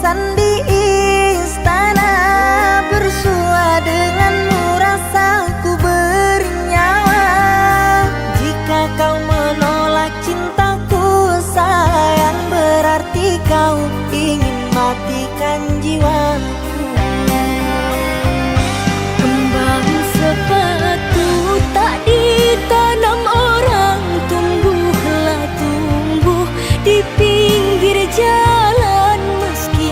bosan di istana, bersua denganmu rasaku bernyawa. Jika kau menolak cintaku sayang, berarti kau ingin matikan jiwaku. Kembang sepatu tak ditanam orang, tumbuhlah tumbuh di pinggir jalan. Meski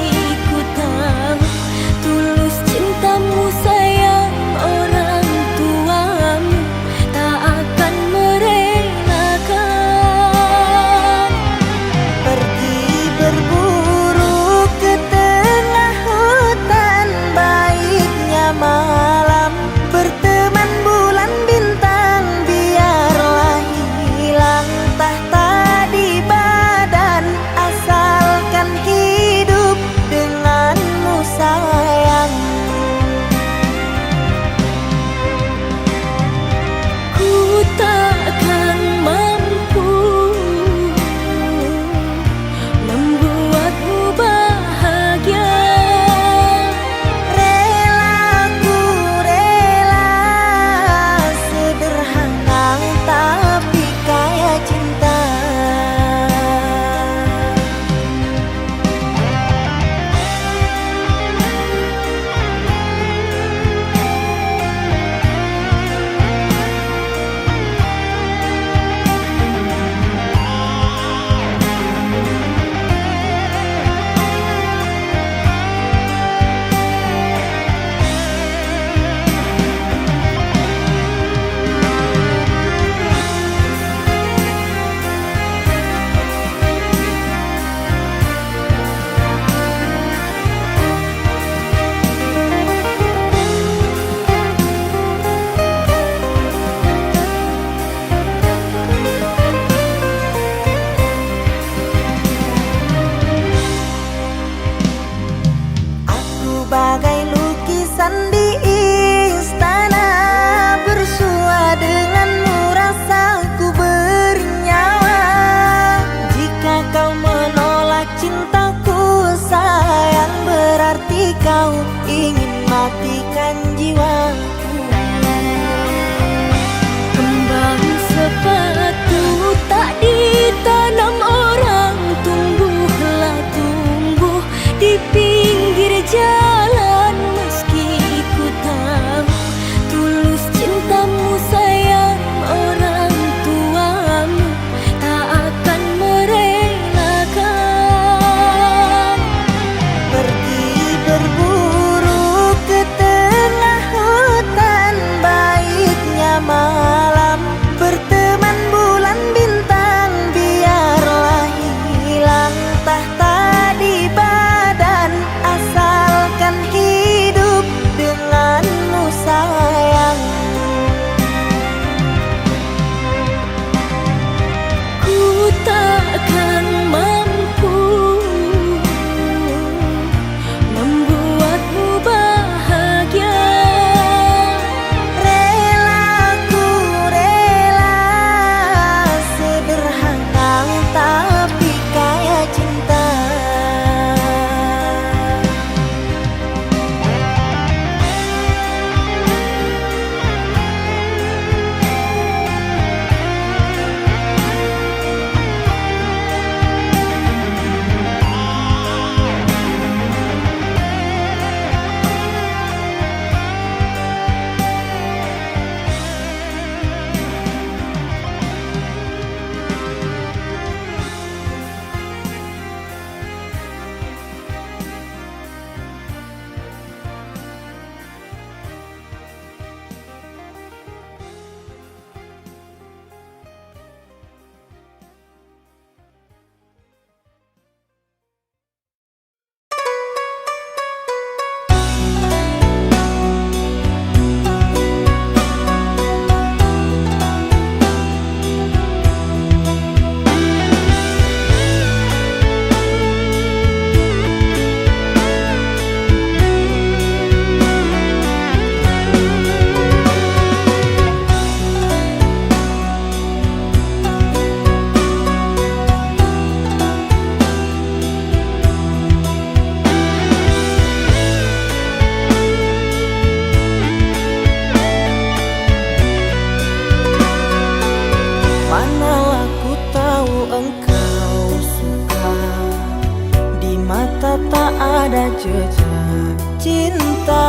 jejak cinta,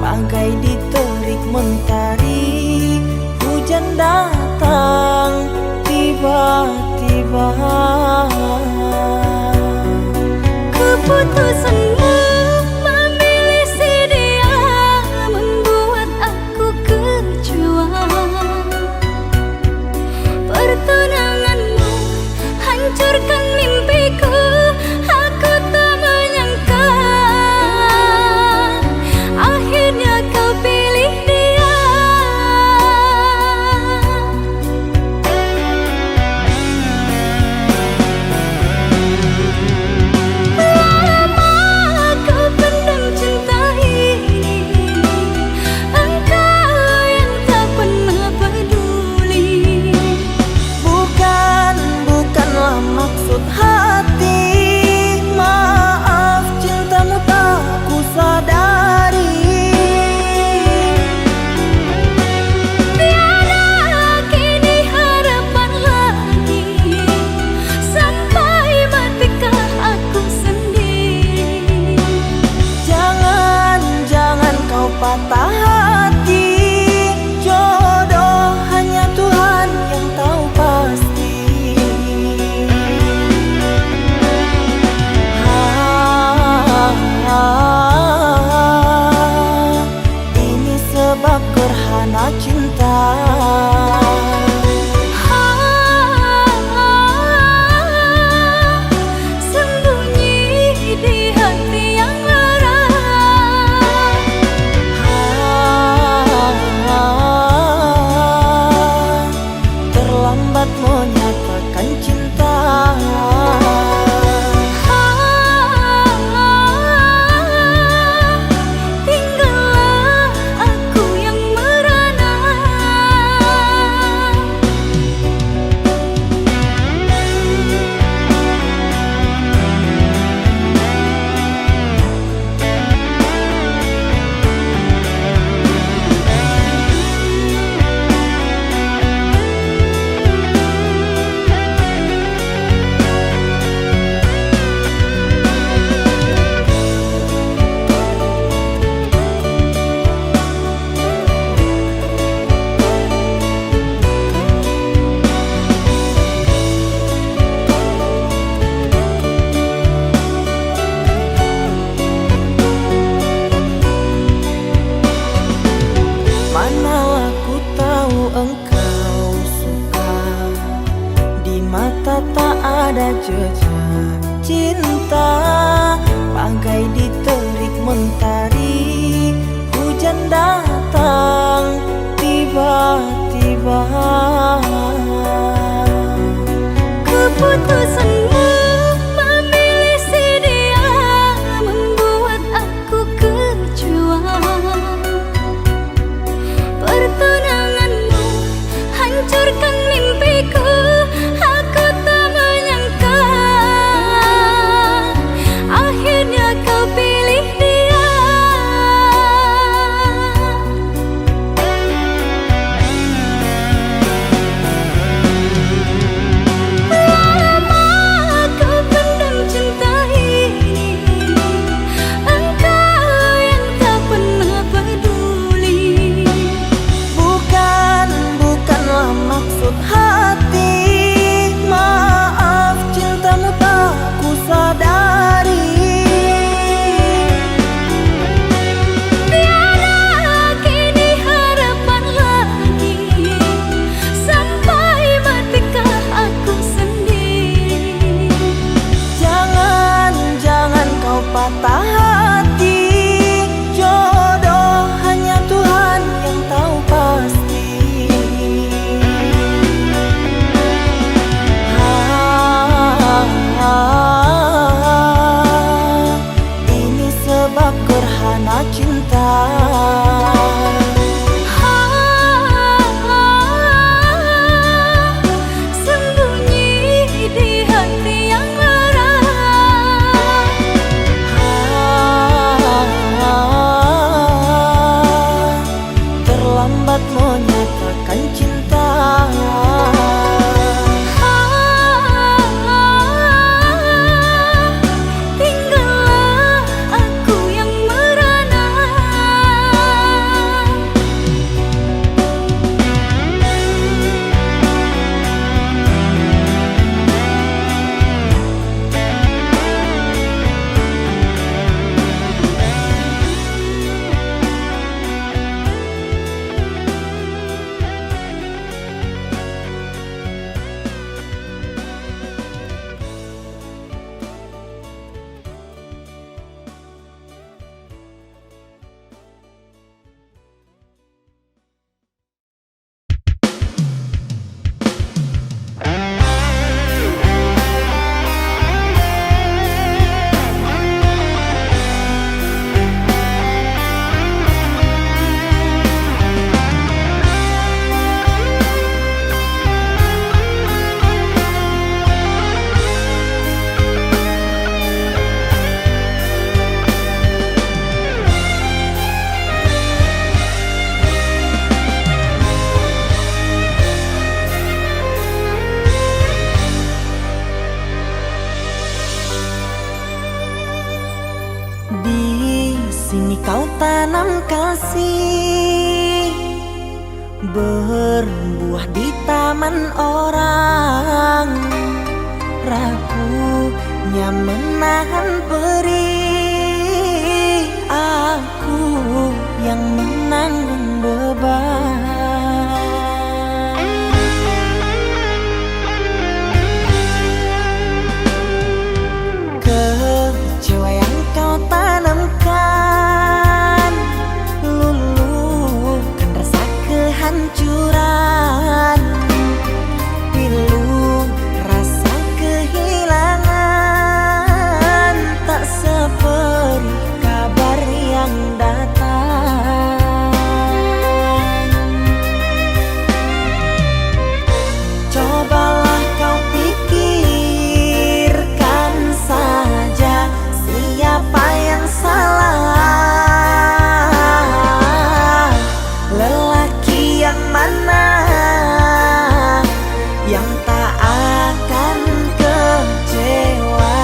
bagai diterik mentari. Hujan datang tiba-tiba. Keputusanmu memilih si dia membuat aku kecewa. Pertunanganmu hancurkan mimpiku. Aku tak menyangka akhirnya kau pilih dia. Lama kau pendam cinta ini, engkau yang tak pernah peduli. Bukanlah maksud hati, maaf cintamu tak ku sadari. Tiada kini harapan lagi, sampai matikah aku sendiri. Jangan kau patah hati, jodoh hanya Tuhan yang tahu pasti. Ini sebab gerhana cinta. Sembunyi di hati yang lara. Terlambat menyatakan cinta. Tinggallah aku yang merana. Manalah ku tahu engkau suka, di mata tak ada jejak cinta, bagai diterik mentari. Hujan datang tiba-tiba. Keputusanmu memilih si dia membuat aku kecewa. Pertunanganmu hancurkan mimpiku. Aku tak menyangka akhirnya kau pilih dia. tanam kasih berbuah di taman orang, rapuhnya menahan perih, aku yang menanggung beban. Kecewa yang kau tanamkan luluhkan rasa kehancuran, pilu rasa kehilangan, tak seperti kabar yang datang. Cobalah kau pikirkan saja siapa yang salah, lelaki yang mana yang tak akan kecewa.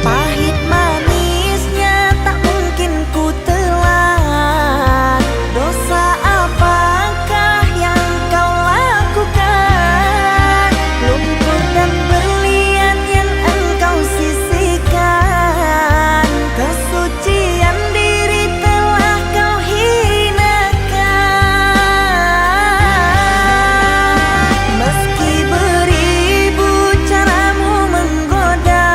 Pahit manisnya tak mungkin ku telan, dosa apakah yang kau lakukan, lumpur dan berlian yang engkau sisihkan, kesucian diri telah kau hinakan. Meski beribu caramu menggoda,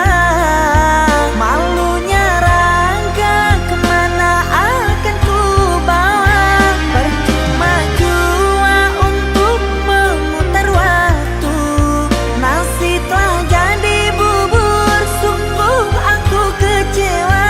malunya raga kemana akan ku bawa, percuma jua untuk memutar waktu, nasi telah jadi bubur, sungguh aku kecewa.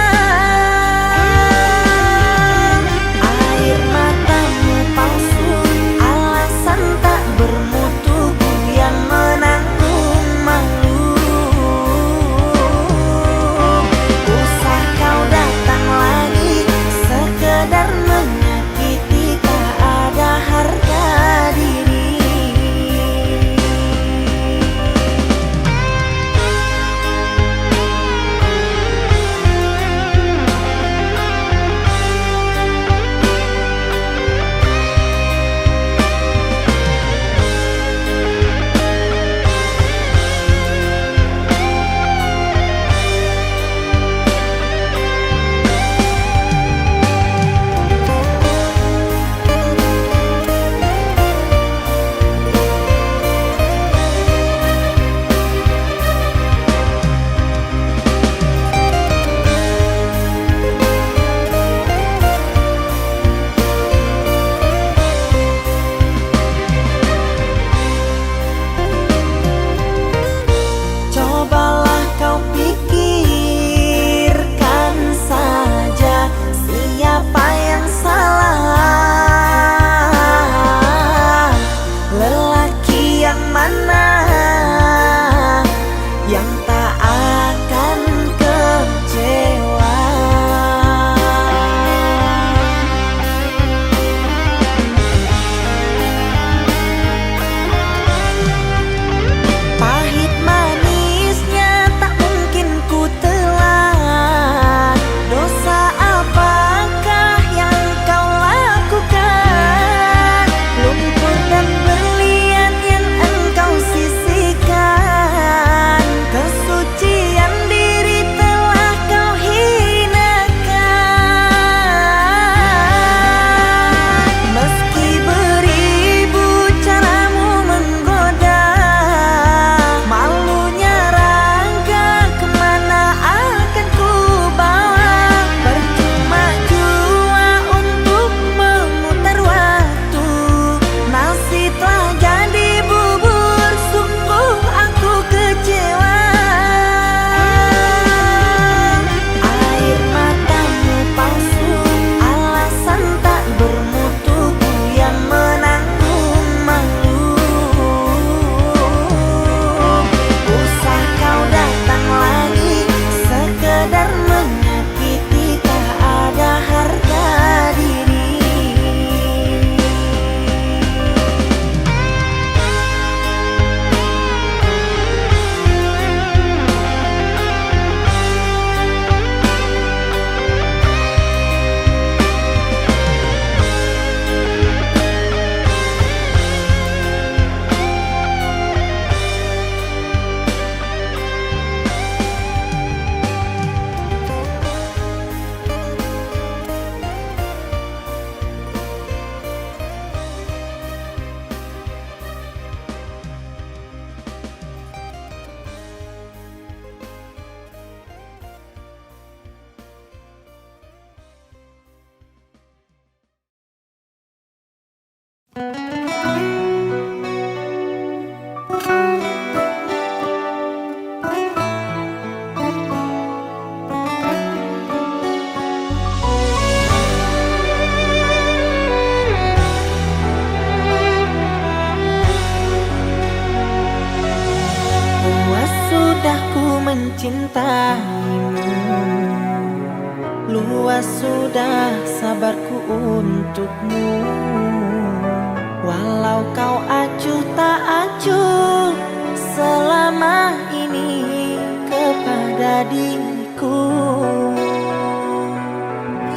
mencintaimu. Luas sudah sabarku untukmu. Walau kau acuh tak acuh selama ini kepada diriku.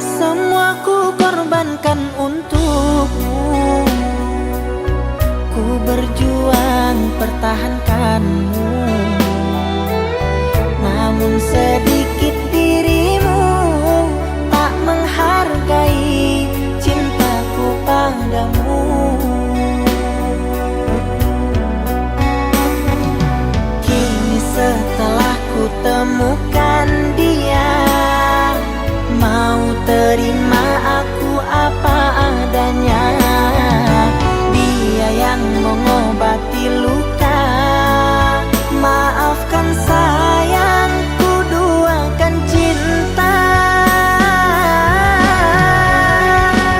Semua ku korbankan untukmu. Ku berjuang pertahankanmu. Namun sedikit dirimu tak menghargai cintaku padamu. Kini setelah ku temukan dia, mau terima aku apa adanya. Dia yang mengobati luka. Maafkan sayang, ku duakan cinta.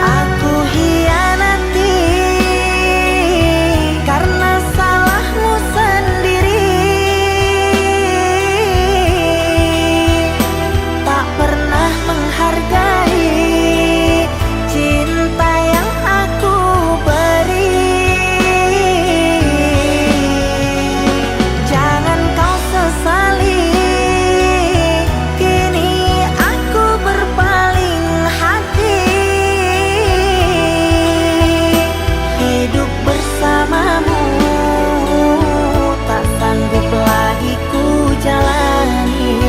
Aku hianati karena salahmu sendiri. Tak pernah menghargai cinta yang aku beri. Jangan kau sesali, kini aku berpaling hati. Hidup bersamamu tak sanggup lagi ku jalani.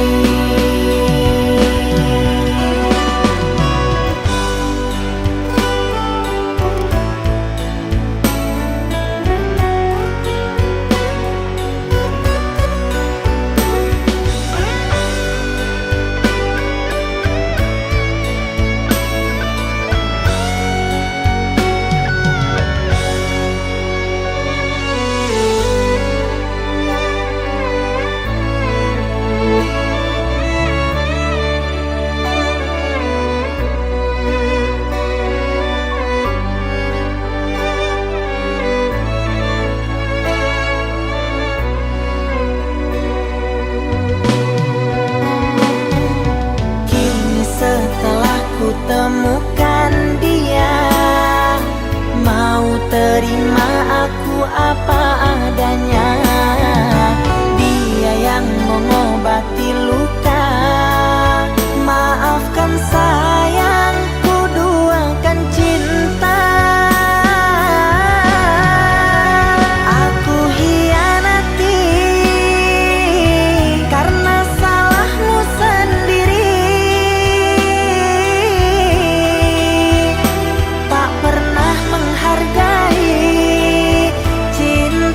Setelah ku temukan dia, mau terima aku apa adanya. Dia yang mengobati luka. Maafkan sayang, ku duakan cinta. Aku hianati karena salahmu sendiri. Tak pernah menghargai cinta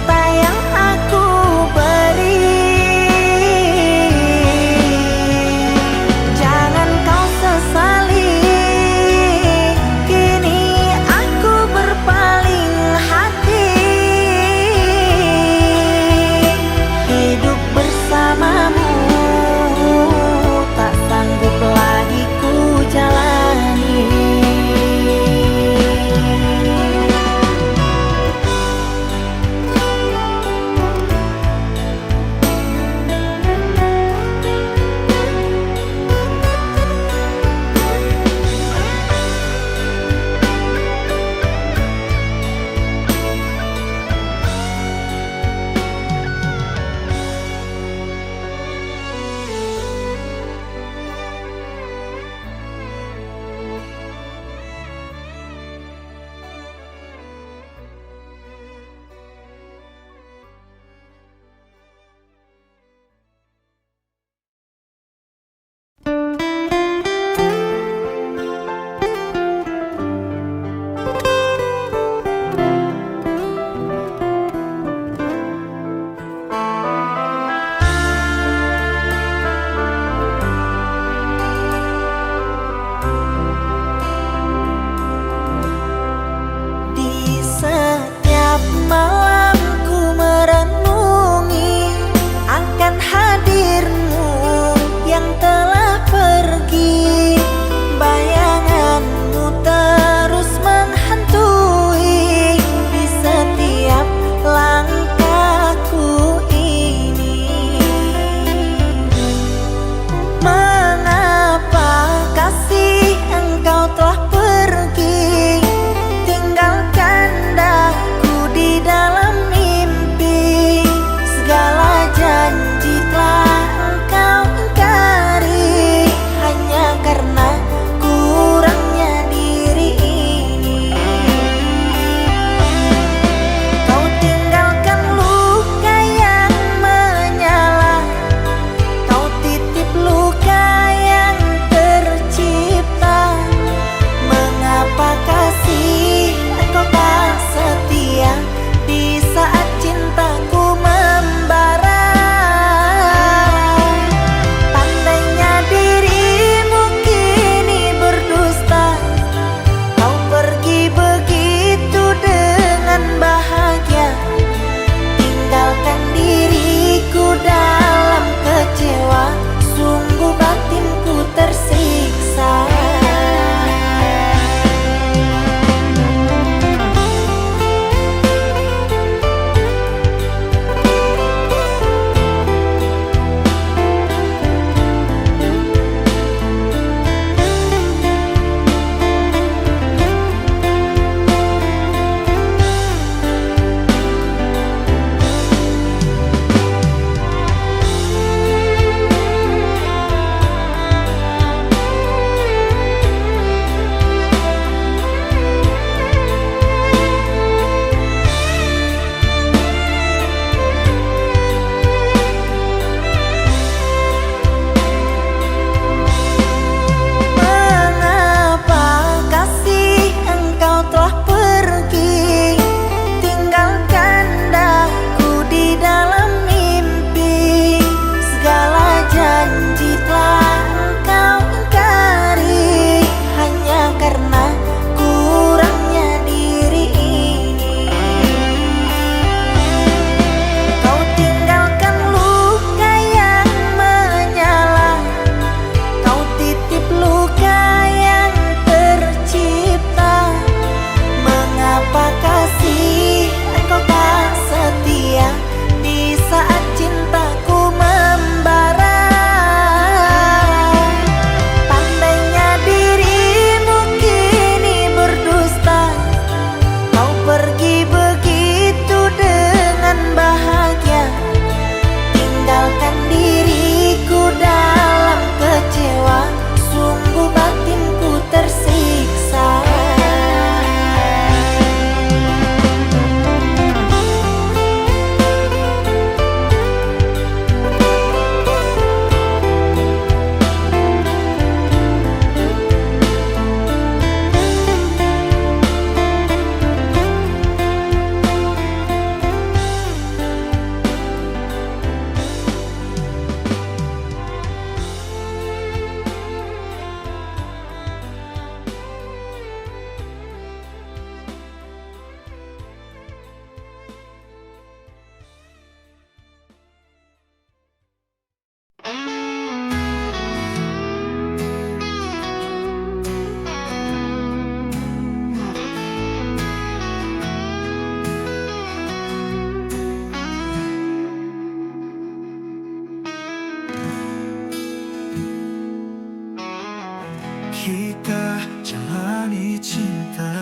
kita jalani cinta.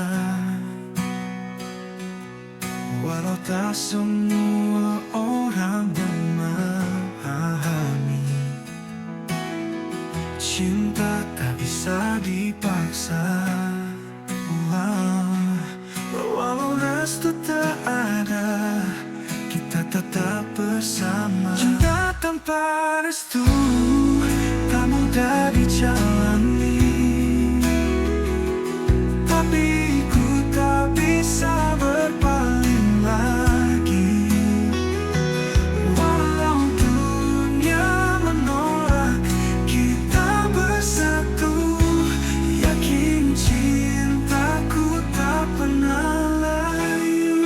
Walau tak semua orang memahami, cinta tak bisa dipaksa. Walau restu tak ada, kita tetap bersama. Cinta tanpa restu tak mudah dijalani, tapi ku tak bisa berpaling lagi. Walau dunia menolak, kita bersatu. Yakin cintaku tak pernah layu.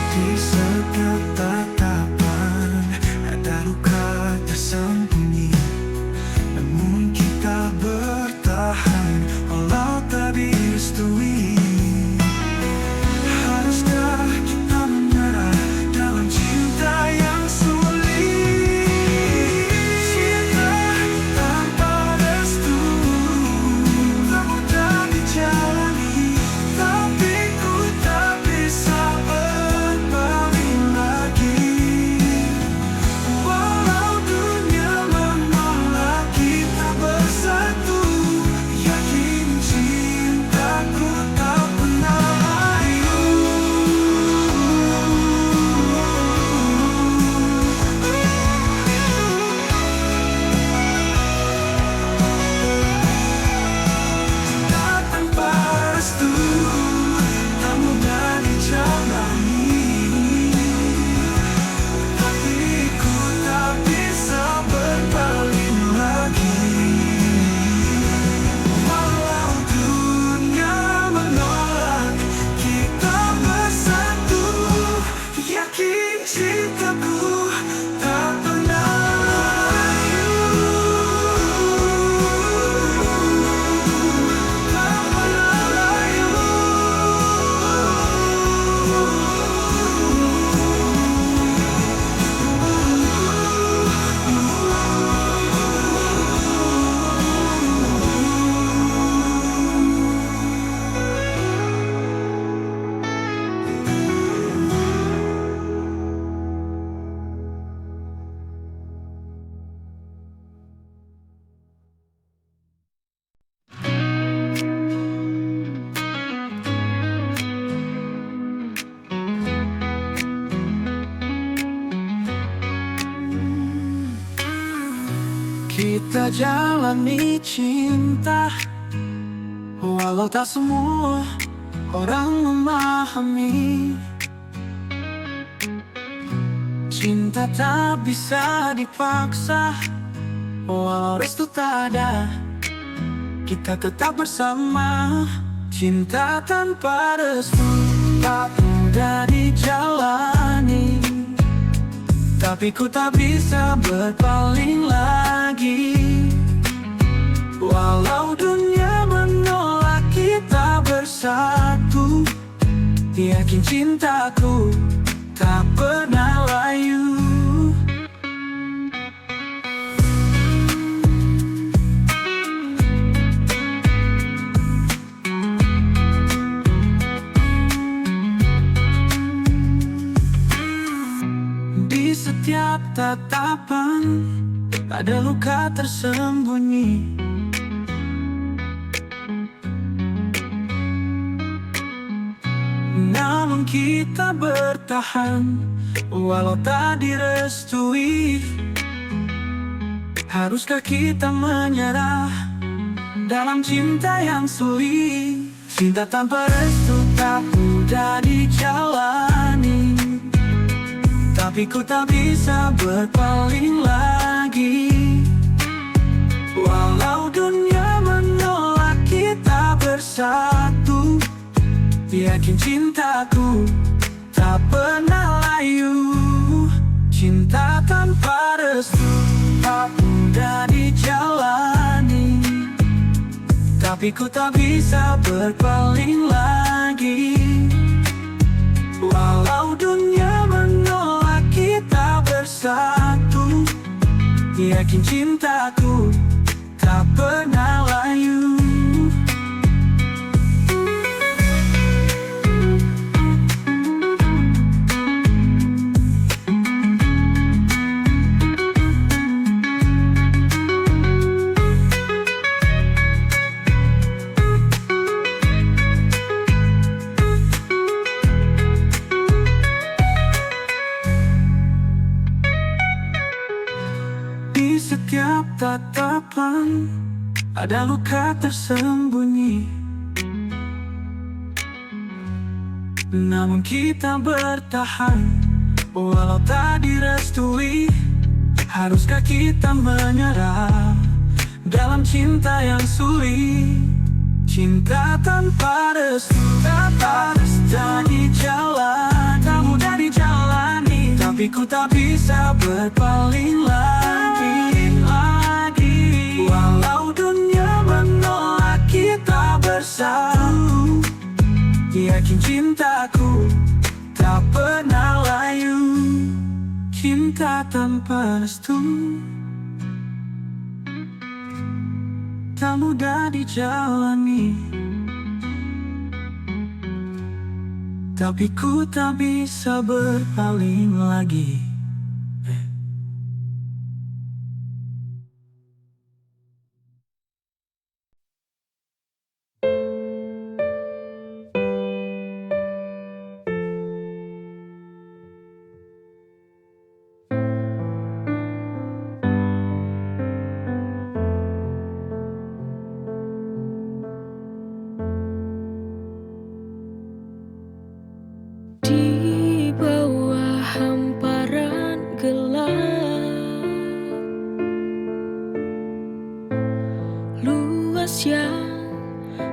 Di setiap tatapan ada luka tersembunyi, namun kita bertahan walau tak direstui. Haruskah kita menyerah dalam cinta yang sulit? Cinta tanpa restu tak mudah dijalani, tapi ku tak bisa berpaling lagi. Walau dunia menolak, kita bersatu. Yakin cintaku tak pernah layu. Tak tanpa restu tak mudah dijalani, tapi ku tak bisa berpaling lagi. Walau dunia menolak, kita bersatu. Yakin cintaku tak pernah layu. Tak pernah layu. Kita jalani cinta, walau tak semua orang memahami. Cinta tak bisa dipaksa, walau restu tak ada, kita tetap bersama. Cinta tanpa restu tak mudah dijalani, tapi ku tak bisa berpaling lagi. Walau dunia menolak, kita bersatu. Yakin cintaku tak pernah layu. Di setiap tatapan ada luka tersembunyi, namun kita bertahan walau tak direstui. Haruskah kita menyerah dalam cinta yang sulit? Cinta tanpa restu tak mudah dijalani, tapi ku tak bisa berpaling lagi. Walau dunia menolak, kita bersatu. Yakin cintaku tak pernah layu. Cinta tanpa restu tak mudah dijalani, tapi ku tak bisa berpaling lagi. Walau dunia menolak, kita bersatu. Yakin cintaku tak pernah layu. Di setiap tatapan ada luka tersembunyi, namun kita bertahan walau tak direstui. Haruskah kita menyerah dalam cinta yang sulit? Cinta tanpa restu, tanpa restu jadi jalan, tak mudah dijalani, tapi ku tak bisa berpaling lagi. Walau dunia menolak kita bersatu, yakin cintaku tak pernah layu. Cinta tanpa restu tak mudah dijalani, tapi ku tak bisa berpaling lagi. Di bawah hamparan gelap, luas yang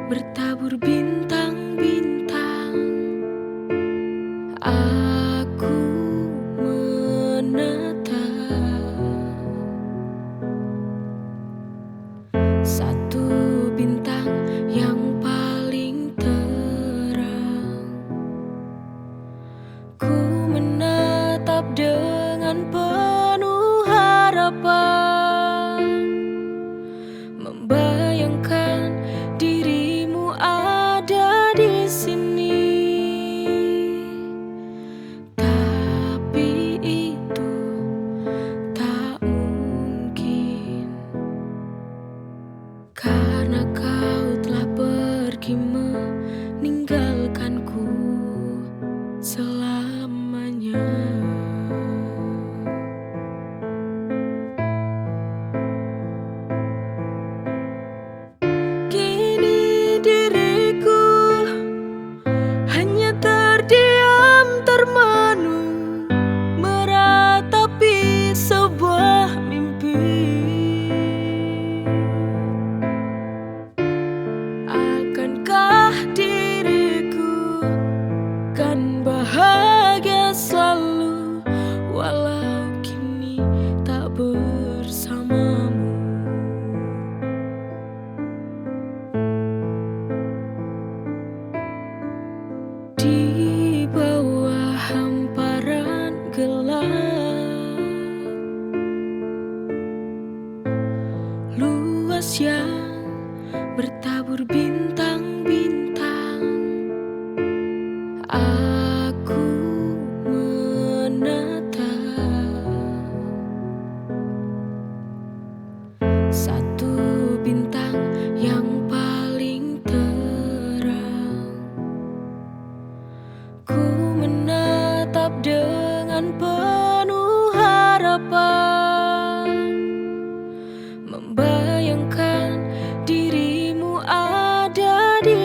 bertabur bintang-bintang, aku menatap satu bintang yang paling terang. Ku menatap dengan penuh harapan, membayangkan dirimu ada di sini. Tapi itu tak mungkin, karena kau telah pergi meninggalkanku selamanya. Kini diriku hanya terdiam termenung, meratapi sebuah mimpi. Akankah diriku kan bahagia selalu walau kini tak bersamamu? Di bawah hamparan gelap, luas yang bertabur bintang-bintang, aku menatap satu bintang yang paling terang. Ku menatap dengan penuh harapan, membayangkan dirimu ada di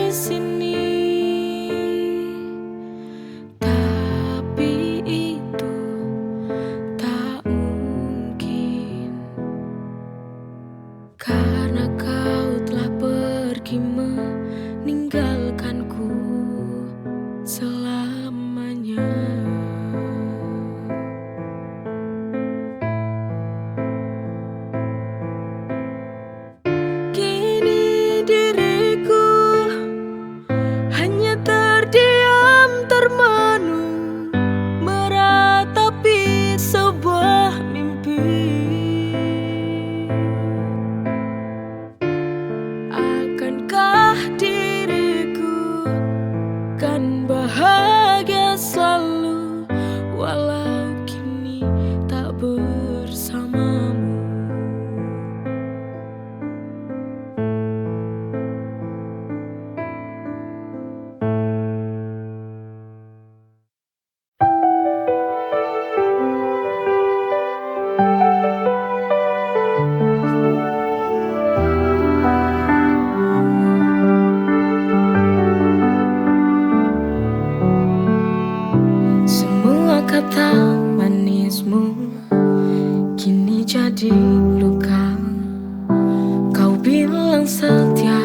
menjadi luka. Kau bilang setia,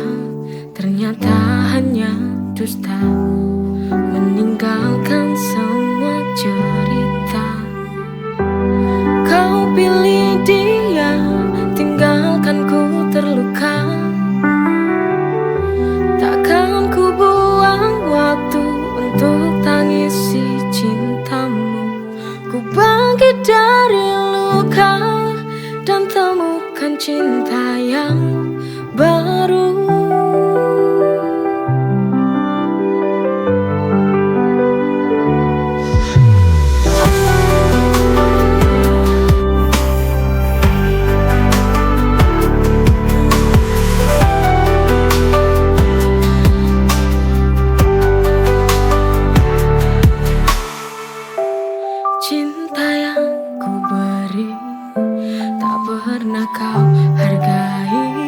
ternyata hanya dusta, meninggalkan semua cerita. Kau pilih dia, tinggalkan ku terluka. Takkan ku buang waktu untuk tangisi cintamu. Ku bangkit dari luka dan temukan cinta yang baru. Cinta yang ku beri tak pernah kau hargai.